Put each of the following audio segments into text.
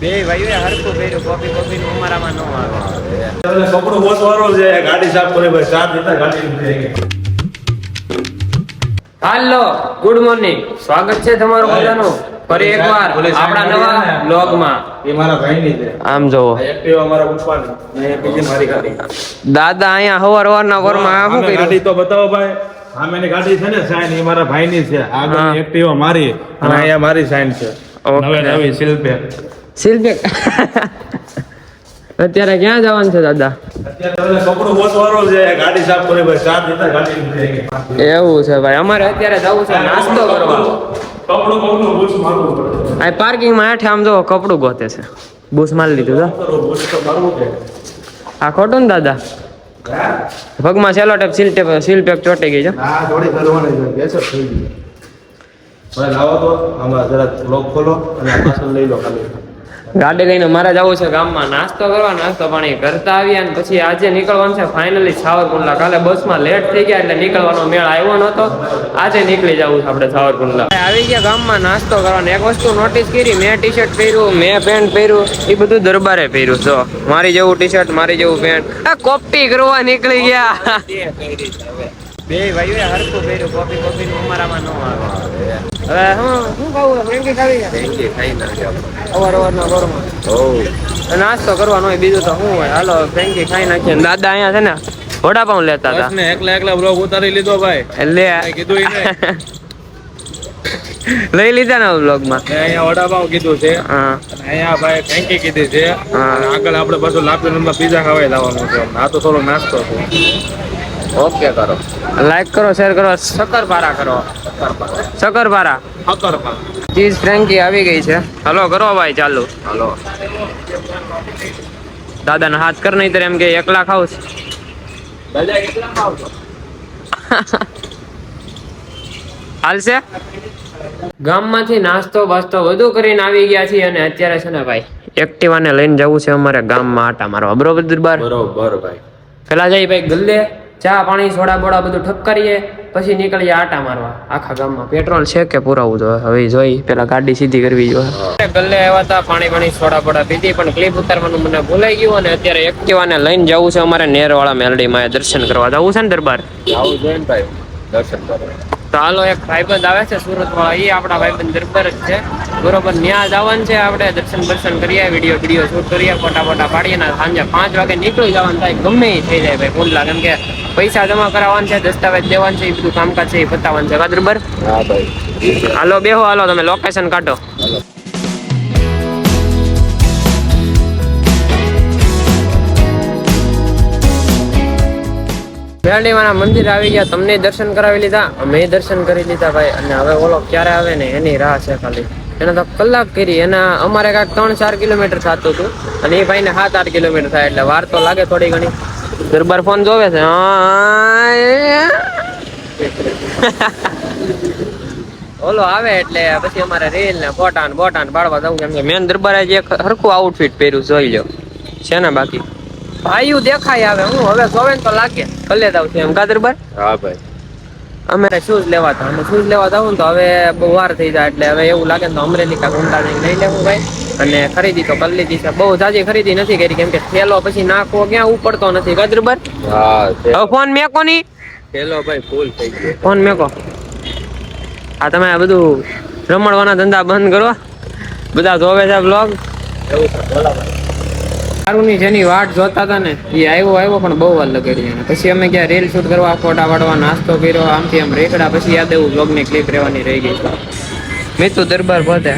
બે ભાઈઓએ હરખું કર્યું, કોપી કોપી નું અમારામાં ન આવે. કપડું ગોતવાનો છે, ગાડી સાફ કરે ભાઈ, ચાર દીધા ગાડી. હાલો, ગુડ મોર્નિંગ, સ્વાગત છે તમારું બધાનું ફરી એકવાર આપણા નવા બ્લોગમાં. એ મારા ભાઈની છે. આમ જોવો, એક્ટિવા મારા ઉઠવાની ને બીજી મારી ગાડી. દાદા અહીંયા હવારના વરમાં શું કર્યું? ગાડી તો બતાવો ભાઈ. સામેની ગાડી છે ને સાઈન, એ મારા ભાઈની છે. આગળ એક્ટિવા મારી અને અહીંયા મારી સાઈન છે. નવે નવી શિલ્પે. અત્યારે ક્યાં જવાનું છે દાદા? અત્યારે કપડું ગોતવાનો છે, ગાડી સાફ કરે ભાઈ, ચાર દીધા ગાડી. એવું છે ભાઈ, અમારે અત્યારે જવું છે નાસ્તો કરવા. કપડું બૂસ મારવું પડે. આ પાર્કિંગમાં હેઠે આમ જો કપડું ગોતે છે. બૂસ મારી લીધું તો બૂસ તો મારવું પડે. આ ખોટું ને દાદા? પગમાં સેલો ટેપ સીલ પેક ચોટી ગઈ છે. હા, થોડી કરવાની છે, બેસો થઈ ગઈ. ભાઈ લાવો તો આમાં જરા લોક ખોલો અને આ પાછળ લઈ લો ખાલી. ગાડી લઈને મારે જવું છે ગામમાં નાસ્તો કરવા. નાસ્તો પાણી કરતા આવ્યા ને પછી આજે નીકળવાનું છે ફાઇનલી સાવરકુંડલા. કાલે બસમાં લેટ થઈ ગયા એટલે નીકળવાનો મેળ આવ્યો નતો. આજે નીકળી જવું છે આપણે સાવરકુંડલા. આવી ગયા ગામમાં નાસ્તો કરવાનો. એક વસ્તુ નોટિસ કરી, મેં ટી શર્ટ પહેર્યું, મેં પેન્ટ પહેર્યું, એ બધું દરબારે પહેર્યું. જો મારી જેવું ટી શર્ટ, મારી જેવું પેન્ટ. આ કોપી કરવા નીકળી ગયા. બે ભાઈઓએ હરખું પહેર્યું, કોપી કોપી નું અમારામાં ન આવે. હવે હું કહું, ફ્રેન્કી ખાઈ અવારનો ઘરમાં નાસ્તો કરવાનો હોય, બીજું તો શું હોય. હાલો ફ્રેન્કી ખાઈ નાખીએ. દાદા અહીંયા છે ને વડાપાઉં લેતા હતા. એકલા બ્લોગ ઉતારી લીધો ભાઈ. લે કીધું લઈ લીધા ને બ્લોગમાં. અહીંયા વડાપાઉં કીધું છે, અહીંયા ભાઈ ફ્રેન્કી કીધી છે. આગળ આપણે પાછું લાપી રૂમમાં પીઝા ખાવાય લાવવાનું છે. આ તો થોડો નાસ્તો છે. ઓકે કરો, લાઈક કરો, શેર કરો, શક્કરપારા કરો. શક્કરપારા ચીઝ ફ્રેન્કી આવી ગઈ છે. હલો કરો ભાઈ, ચાલુ. હલો દાદાને હાથ કર, નહીં એમ કે એકલા ખાવ છે. હાલશે. ગામમાંથી નાસ્તો બાસ્તો બધું કરીને આવી ગયા છીએ અને અત્યારે છે ને ભાઈ એક્ટિવાને લઈને જવું છે અમારે ગામમાં આટા મારવા. બરોબર દરબાર? બરોબર ભાઈ. પેલા જઈ ભાઈ ગલ્લે ચા પાણી સોડા બોડા બધું ઠપકારીએ, પછી નીકળીએ આટા મારવા આખા ગામમાં. પેટ્રોલ છે કે પુરાવું જોઈએ હવે, જોઈ પેલા ગાડી સીધી કરવી જોઈએ. ગલ્લે આવ્યા હતા, પાણી સોડા બોડા પીધી, પણ ક્લિપ ઉતારવાનું મને ભૂલાઈ ગયું. અને અત્યારે એક્ટિવાને લઈને જવું છે અમારે નેરવાળા મેલડીમાં દર્શન કરવા જવું છે ને દરબાર. આવું જોઈએ ને ભાઈ દર્શન કરવા. તો હાલો, એક ભાઈબંધ આવે છે સુરત વાળા, એ આપણા ભાઈબંધ દરબાર જ છે. બરોબર, ત્યાં જવાનું છે આપણે. દર્શન કરીએ, વિડીયો શૂટ કરીએ, ફોટા પાડીએ ને સાંજે 5 વાગે નીકળી જવાનું થાય. ગમે એ થઈ જાય ભાઈ કુંડલા, કેમ કે પૈસા જમા કરાવવાનું છે, દસ્તાવેજ દેવાનું છે, એ બધું કામકાજ છે એ પતાવવાનું છે. દરબાર હા ભાઈ. હાલો બેહો, હાલો તમે લોકેશન કાઢો. મેરડીમાના મંદિર આવી ગયા, તમને દર્શન કરાવી લીધા, અમે દર્શન કરી લીધા ભાઈ. અને હવે ઓલો ક્યારે આવે ને એની રાહ છે ખાલી. એને તો કલાક કરી, એના અમારે કાંઈક 3-4 કિલોમીટર થતું હતું અને એ ભાઈને 7-8 કિલોમીટર થાય, એટલે વાર તો લાગે થોડી ઘણી. દરબાર ફોન જોવે છે. ઓલો આવે એટલે પછી અમારે રીલ ને ફોટા ને પાડવા જવું. કેમ કે મેન દરબારે જે હરખું આઉટફિટ પહેર્યું જોઈ લો છે ને. બાકી ભાઈઓ દેખાય આવે, હું હવે જોવે ને તો લાગે કલે દાવ છે એમ. કા દરબાર? હા ભાઈ. અમે શૂઝ લેવા હતા, અમે શૂઝ લેવા જાવ ને તો હવે બહુ વાર થઈ જાય, એટલે હવે એવું લાગે ને તો અમરેલી કા કુંડલા લઈ લેવું ભાઈ. અને ખરીદી તો કરી લીધી છે, બહુ જાજી ખરીદી નથી કરી, કેમ કે થેલો પછી નાખવો ક્યાં ઉપડતો નથી. કા દરબાર? હા. હવે ફોન મેકો ની, થેલો ભાઈ ફૂલ થઈ ગયો. ફોન મેકો. આ તમે આ બધું રમણવાના ધંધા બંધ કરો, બધા જોવે છે બ્લોગ. એવું છે બોલા ભાઈ. ની જેની વાટ જોતા હતા ને એ આવ્યો પણ બહુ વાર લગાડી. પછી અમે ક્યાં રીલ શૂટ કરવા, ફોટા પાડવા, નાસ્તો કર્યો, આમથી આમ રેકડા. પછી યાદ એવું બ્લોગ ની ક્લિપ રહેવાની રહી ગઈ. મિતુ દરબાર પોતે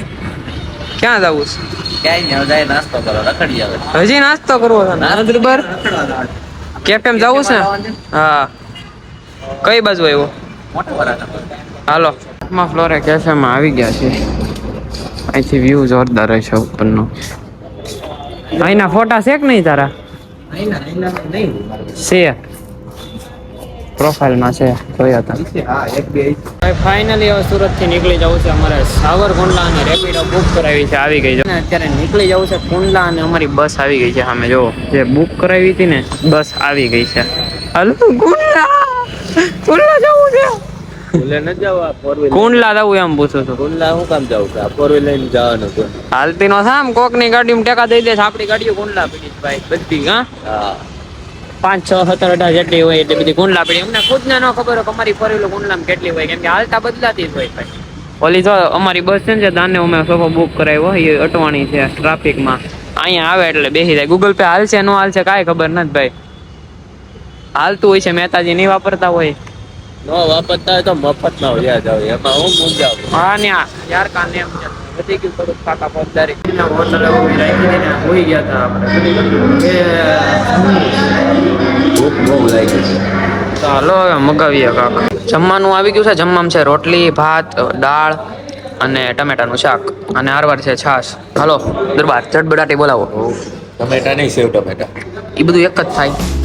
ક્યાં જવું છે? ક્યાંય નહીં, નાસ્તો કરો, રખડી આવે. હજી નાસ્તો કરવો છે દરબાર? કેફેમ જવું છે? હા. કઈ બાજુ આવ્યો? હાલો, ફ્લોરે કેફેમાં આવી ગયા છે. અહીંથી વ્યૂ જોરદાર રહેશે ઉપરનો. અહીંના ફોટા છે કે નહીં તારા? છે, પ્રોફાઇલમાં છે, જોયા હતા. ફાઇનલી હવે સુરત થી નીકળી જવું છે અમારે સાવરકુંડલા, અને રેપિડો બુક કરાવી છે, આવી ગઈ છે. અત્યારે નીકળી જવું છે કુંડલા, અને અમારી બસ આવી ગઈ છે સામે. જો જે બુક કરાવી હતી ને બસ આવી ગઈ છે. હાલો કુંડલા જવું છે. ભૂલે ન જાવ આ ફોર વ્હીલર કુંડલા જવું એમ પૂછું છું કુંડલા હું કામ જાવ આ ફોર વ્હીલર લઈને જવાનું હતું હાલતી નો સામ કોક ની ગાડીમાં ટેકા દઈ દે આપડી ગાડીઓ કુંડલા પડી છે ભાઈ બધી હા હા 5, 6, 17, 18 જેટલી હોય એટલે બધી કુંડલા પડી અમને ખુદ ને ન ખબર હોય કે અમારી ફોર વ્હીલર કુંડલામાં કેટલી હોય કેમ કે હાલતા બદલાતી જ હોય ભાઈ ઓલી જો અમારી બસ છે ને જે દાને અમે સોફો બુક કરાવ્યો એ અટવાણી છે ટ્રાફિકમાં અહીંયા આવે એટલે બેસી જાય ગૂગલ પે હાલશે ન હાલશે કાંઈ ખબર નથી ભાઈ હાલતું હોય છે મહેતાજી નહીં વાપરતા હોય નો વાપરતા હોય તો મફતમાં વ્યા જાવ એમાં હું મૂંઝાવ હા ને યાર કાને એમ છે વધી ગયું થોડુંક કાકા પગદારી હોટલ ઊભી રાખી દઈને હોઈ ગયા હતા આપણે ભૂખ બહુ લાગી છે ચાલો હવે મગાવીએ કાક જમવાનું આવી ગયું છે જમવામાં છે રોટલી ભાત દાળ અને ટમેટાનું શાક અને હારવાર છે છાશ હાલો દરબાર ચટબટાટી બોલાવો ટમેટા નહીં સેવ ટમેટા એ બધું એક જ થાય